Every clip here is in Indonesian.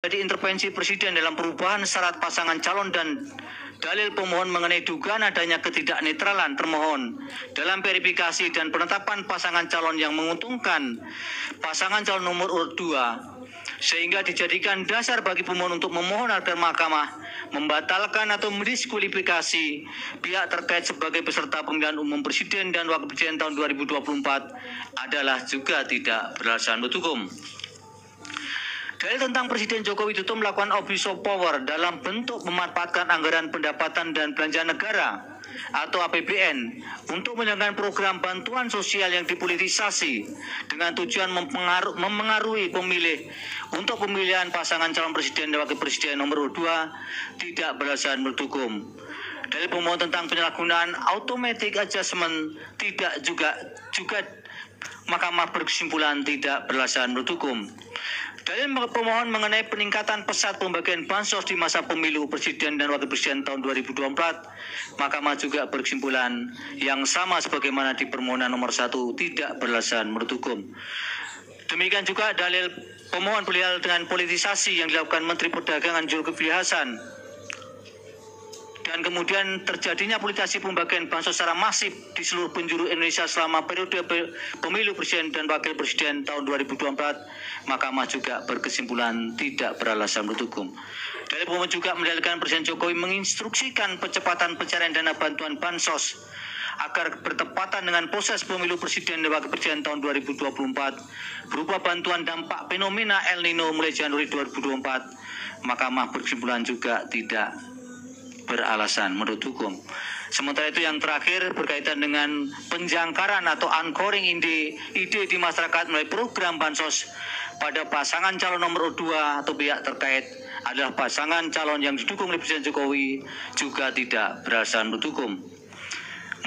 Jadi intervensi Presiden dalam perubahan syarat pasangan calon dan dalil pemohon mengenai dugaan adanya ketidaknetralan termohon dalam verifikasi dan penetapan pasangan calon yang menguntungkan pasangan calon nomor urut 2 sehingga dijadikan dasar bagi pemohon untuk memohon agar mahkamah membatalkan atau mendiskualifikasi pihak terkait sebagai peserta pemilihan umum presiden dan wakil presiden tahun 2024 adalah juga tidak beralasan menurut hukum. Dalil tentang Presiden Joko Widodo melakukan abuse of power dalam bentuk memanfaatkan anggaran pendapatan dan belanja negara atau APBN untuk menjalankan program bantuan sosial yang dipolitisasi dengan tujuan mempengaruhi pemilih untuk pemilihan pasangan calon presiden dan wakil presiden nomor 2 tidak beralasan menurut hukum. Dalil pemohon tentang penyalahgunaan automatic adjustment tidak juga Mahkamah berkesimpulan tidak beralasan menurut hukum. Dalil pemohon mengenai peningkatan pesat pembagian bansos di masa pemilu presiden dan wakil presiden tahun 2024, Mahkamah juga berkesimpulan yang sama sebagaimana di permohonan nomor 1 tidak beralasan menurut hukum. Demikian juga dalil pemohon perihal dengan politisasi yang dilakukan Menteri Perdagangan Zulkifli Hasan dan kemudian terjadinya politisasi pembagian bansos secara masif di seluruh penjuru Indonesia selama periode pemilu presiden dan wakil presiden tahun 2024, Mahkamah juga berkesimpulan tidak beralasan menurut hukum. Dalil pemohon juga mendalilkan Presiden Jokowi menginstruksikan percepatan pencarian dana bantuan bansos agar bertepatan dengan proses pemilu presiden dan wakil presiden tahun 2024 berupa bantuan dampak fenomena El Nino mulai Januari 2024. Mahkamah berkesimpulan juga tidak beralasan menurut hukum. Sementara itu yang terakhir berkaitan dengan penjangkaran atau anchoring ide di masyarakat melalui program bansos pada pasangan calon nomor 2 atau pihak terkait adalah pasangan calon yang didukung oleh Presiden Jokowi juga tidak beralasan menurut hukum.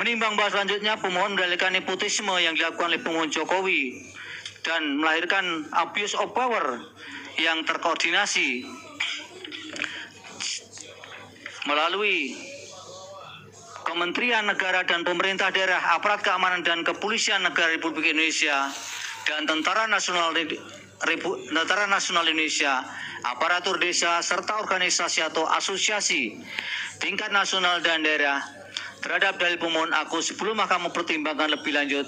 Menimbang bahwa selanjutnya pemohon mendalilkan nepotisme yang dilakukan oleh pemohon Jokowi dan melahirkan abuse of power yang terkoordinasi melalui Kementerian Negara dan Pemerintah Daerah, Aparat Keamanan dan Kepolisian Negara Republik Indonesia, dan Tentara Nasional Indonesia, aparatur desa, serta organisasi atau asosiasi tingkat nasional dan daerah terhadap dalil pemohon aku sebelum Mahkamah mempertimbangkan lebih lanjut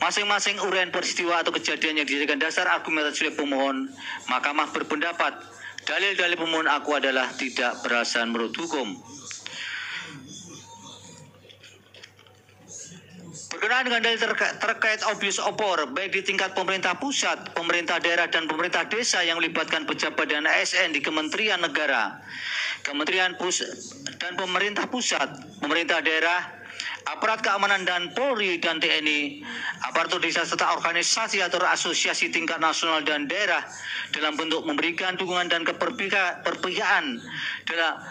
masing-masing uraian peristiwa atau kejadian yang dijadikan dasar argumentasi oleh pemohon. Mahkamah berpendapat dalil-dalil pemohon aku adalah tidak beralasan menurut hukum. Berkenaan dengan dalil terkait abuse of power, baik di tingkat pemerintah pusat, pemerintah daerah, dan pemerintah desa yang melibatkan pejabat dan ASN di Kementerian Negara, Kementerian Pusat dan pemerintah pusat, pemerintah daerah, Aparat Keamanan dan Polri dan TNI, aparatur desa serta organisasi atau asosiasi tingkat nasional dan daerah dalam bentuk memberikan dukungan dan keperpihakan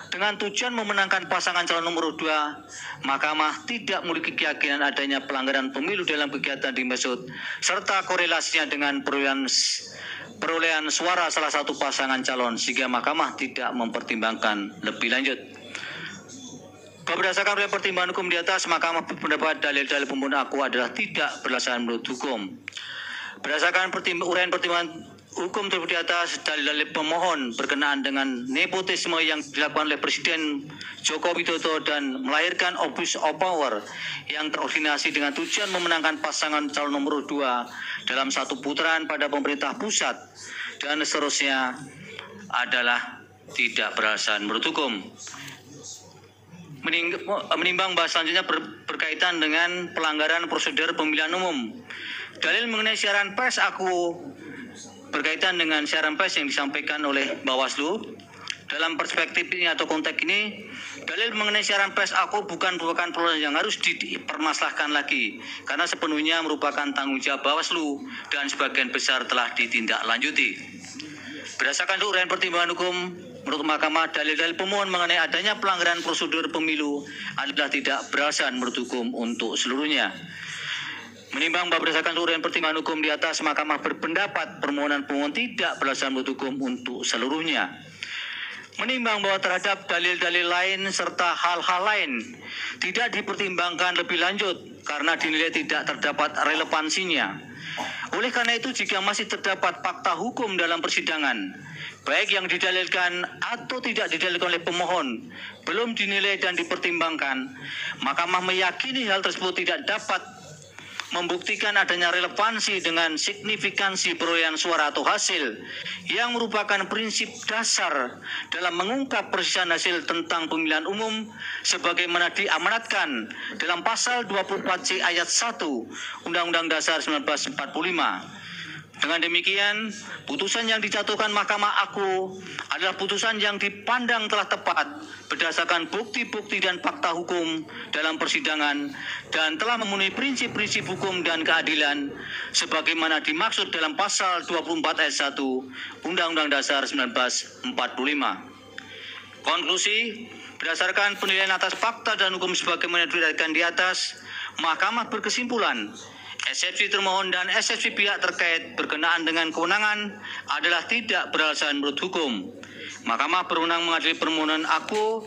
dengan tujuan memenangkan pasangan calon nomor 2, Mahkamah tidak memiliki keyakinan adanya pelanggaran pemilu dalam kegiatan dimaksud serta korelasinya dengan perolehan suara salah satu pasangan calon sehingga Mahkamah tidak mempertimbangkan lebih lanjut. Berdasarkan pertimbangan hukum di atas, Mahkamah berpendapat dalil-dalil pemohon aku adalah tidak beralasan menurut hukum. Berdasarkan uraian pertimbangan hukum tersebut di atas, dalil-dalil pemohon berkenaan dengan nepotisme yang dilakukan oleh Presiden Joko Widodo dan melahirkan abuse of power yang terordinasi dengan tujuan memenangkan pasangan calon nomor 2 dalam satu putaran pada pemerintah pusat dan seterusnya adalah tidak beralasan menurut hukum. Menimbang bahwa selanjutnya berkaitan dengan pelanggaran prosedur pemilihan umum. Dalil mengenai siaran pers aku berkaitan dengan siaran pers yang disampaikan oleh Bawaslu. Dalam perspektif ini atau konteks ini, dalil mengenai siaran pers aku bukan merupakan persoalan yang harus dipermasalahkan lagi karena sepenuhnya merupakan tanggung jawab Bawaslu dan sebagian besar telah ditindaklanjuti. Berdasarkan uraian pertimbangan hukum, menurut Mahkamah, dalil-dalil pemohon mengenai adanya pelanggaran prosedur pemilu adalah tidak beralasan menurut hukum untuk seluruhnya. Menimbang bahwa berdasarkan uraian pertimbangan hukum di atas, Mahkamah berpendapat permohonan pemohon tidak beralasan menurut hukum untuk seluruhnya. Menimbang bahwa terhadap dalil-dalil lain serta hal-hal lain tidak dipertimbangkan lebih lanjut karena dinilai tidak terdapat relevansinya. Oleh karena itu, jika masih terdapat fakta hukum dalam persidangan, baik yang didalilkan atau tidak didalilkan oleh pemohon, belum dinilai dan dipertimbangkan, Mahkamah meyakini hal tersebut tidak dapat membuktikan adanya relevansi dengan signifikansi perolehan suara atau hasil yang merupakan prinsip dasar dalam mengungkap perselisihan hasil tentang pemilihan umum sebagaimana diamanatkan dalam pasal 24C ayat 1 Undang-Undang Dasar 1945. Dengan demikian, putusan yang dijatuhkan Mahkamah Aku adalah putusan yang dipandang telah tepat berdasarkan bukti-bukti dan fakta hukum dalam persidangan dan telah memenuhi prinsip-prinsip hukum dan keadilan sebagaimana dimaksud dalam pasal 24 ayat 1 Undang-Undang Dasar 1945. Konklusi, berdasarkan penilaian atas fakta dan hukum sebagaimana diuraikan di atas, Mahkamah berkesimpulan eksepsi termohon dan eksepsi pihak terkait berkenaan dengan kewenangan adalah tidak beralasan menurut hukum. Mahkamah berwenang mengadili permohonan Aku.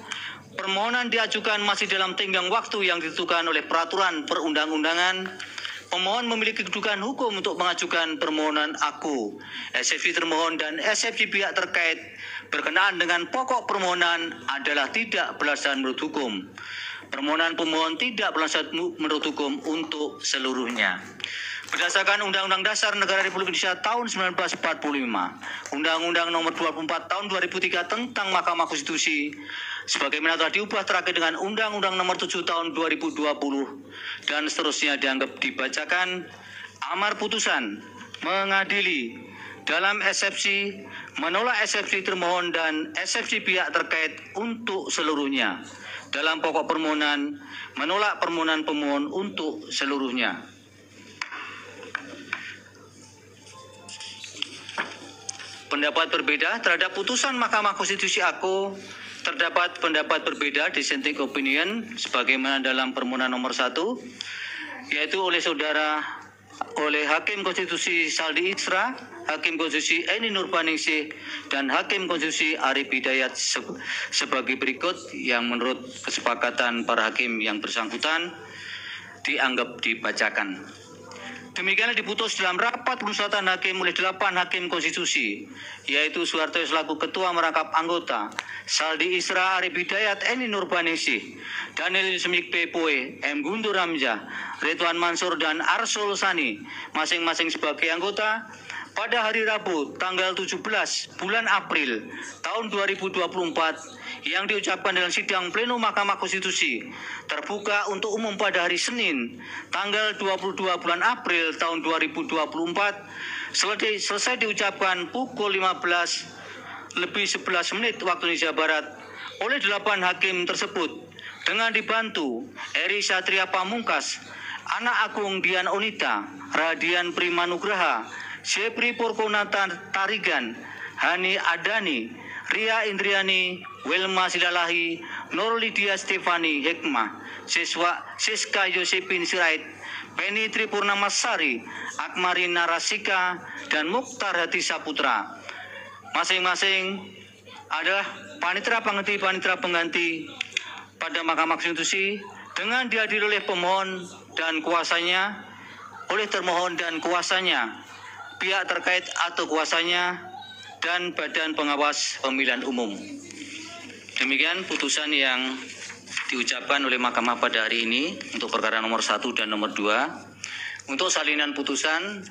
Permohonan diajukan masih dalam tenggang waktu yang ditentukan oleh peraturan perundang-undangan. Pemohon memiliki kedudukan hukum untuk mengajukan permohonan Aku. Eksepsi termohon dan eksepsi pihak terkait berkenaan dengan pokok permohonan adalah tidak beralasan menurut hukum. Permohonan pemohon tidak beralasan menurut hukum untuk seluruhnya. Berdasarkan Undang-Undang Dasar Negara Republik Indonesia tahun 1945, Undang-Undang Nomor 24 tahun 2003 tentang Mahkamah Konstitusi, sebagaimana telah diubah terakhir dengan Undang-Undang Nomor 7 tahun 2020 dan seterusnya dianggap dibacakan, amar putusan mengadili dalam eksepsi, menolak eksepsi termohon dan eksepsi pihak terkait untuk seluruhnya. Dalam pokok permohonan, menolak permohonan pemohon untuk seluruhnya. Pendapat berbeda terhadap putusan Mahkamah Konstitusi Aku. Terdapat pendapat berbeda dissenting opinion sebagaimana dalam permohonan nomor 1, yaitu oleh Hakim Konstitusi Saldi Isra, Hakim Konstitusi Eni Nurbaningsih, dan Hakim Konstitusi Arif Hidayat sebagai berikut yang menurut kesepakatan para hakim yang bersangkutan dianggap dibacakan. Demikianlah diputus dalam rapat permusyawaratan hakim oleh 8 hakim konstitusi, yaitu Soeharto selaku ketua merangkap anggota, Saldi Isra, Arif Hidayat, Eni Nurbaningsih, Daniel Semik Pepoe, M. Guntur Hamzah, Ridwan Mansur, dan Arsul Sani, masing-masing sebagai anggota, pada hari Rabu tanggal 17 bulan April tahun 2024 yang diucapkan dalam sidang pleno Mahkamah Konstitusi terbuka untuk umum pada hari Senin tanggal 22 bulan April tahun 2024 selesai diucapkan pukul 15:11 waktu Indonesia Barat oleh 8 hakim tersebut dengan dibantu Eri Satria Pamungkas, Anak Agung Dian Onita, Radian Primanugraha, Sepri Purkonata Tarigan, Hani Adani, Ria Indriani, Wilma Silalahi, Nur Lydia Stefani Hikmah, Siska Yosepin Sirait, Penny Tripurnamasari, Akmari Narasika, dan Mukhtar Hati Saputra. Masing-masing adalah panitera pengganti pada Mahkamah Konstitusi dengan dihadiri oleh pemohon dan kuasanya, oleh termohon dan kuasanya, pihak terkait atau kuasanya, dan Badan Pengawas Pemilihan Umum. Demikian putusan yang diucapkan oleh Mahkamah pada hari ini untuk perkara nomor 1 dan nomor 2. Untuk salinan putusan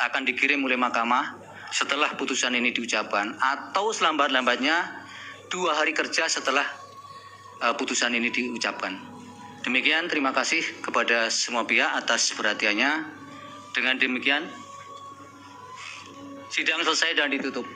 akan dikirim oleh Mahkamah setelah putusan ini diucapkan atau selambat-lambatnya 2 hari kerja setelah putusan ini diucapkan. Demikian, terima kasih kepada semua pihak atas perhatiannya. Dengan demikian, sidang selesai dan ditutup.